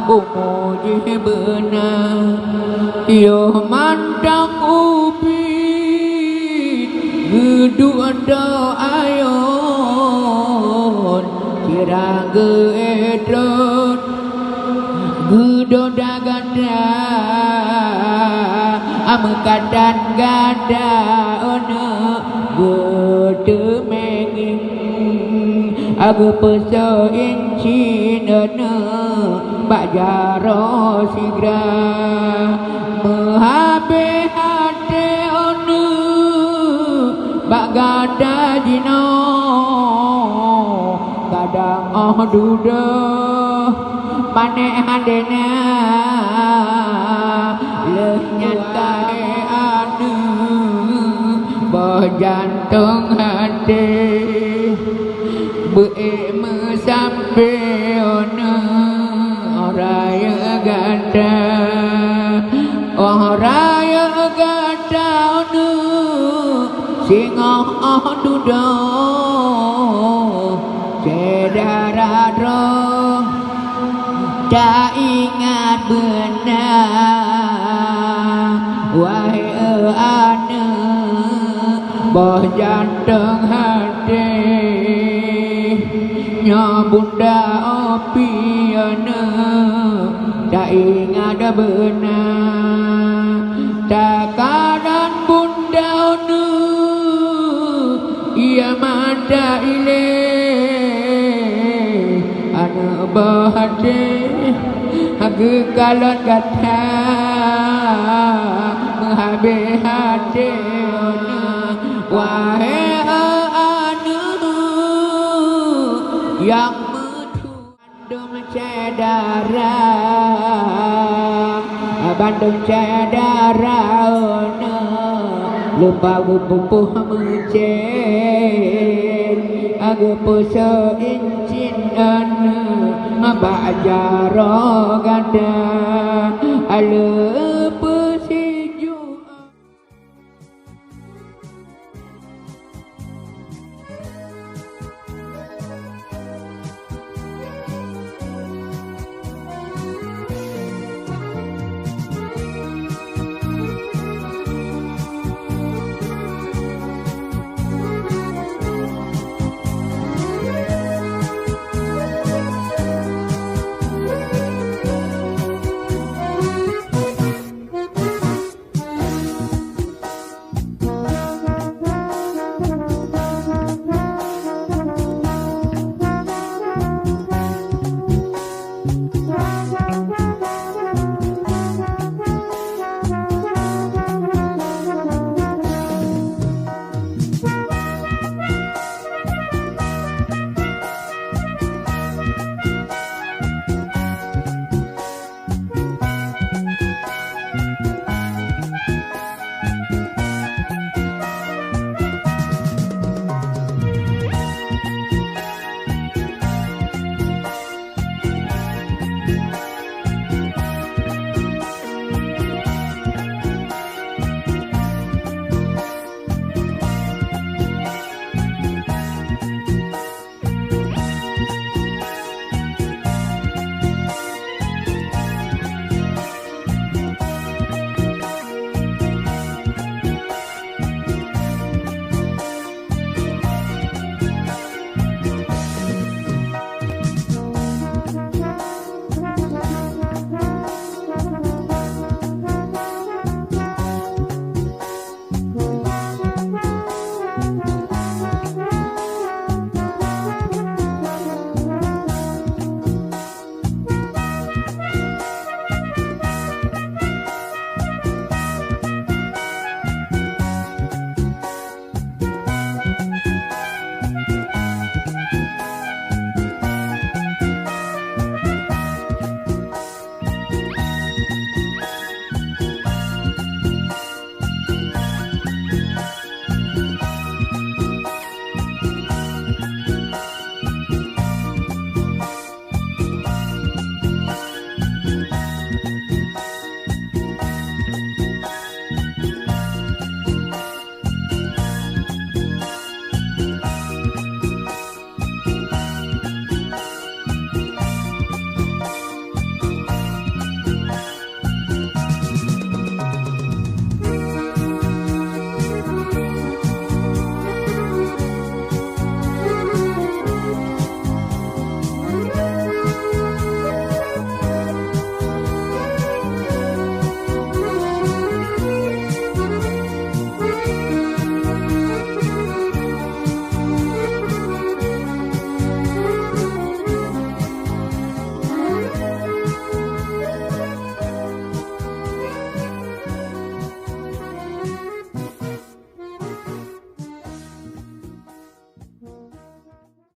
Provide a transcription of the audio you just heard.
umuji benar yo mandak ubit gedua doayon kira geedot gedo dagada amekadan gada ono gede menging aku peso incin ono bajaro sigra mehabe hati ono bagada jino kadang duda mane hadena lenyata anu jantung hati be'e sampe ono oraya gada ono singo duda Cedara tak ingat benar wahai ane boh jantung hati nya bunda opiana tak ingat benar takaran bunda onu ia mada ile anu bahade aku kalon kata menghabe hati wahai anu yang Bandung cedara Bandung cedara lupa pupuh mencen aku puso incin anu bajaro gada alu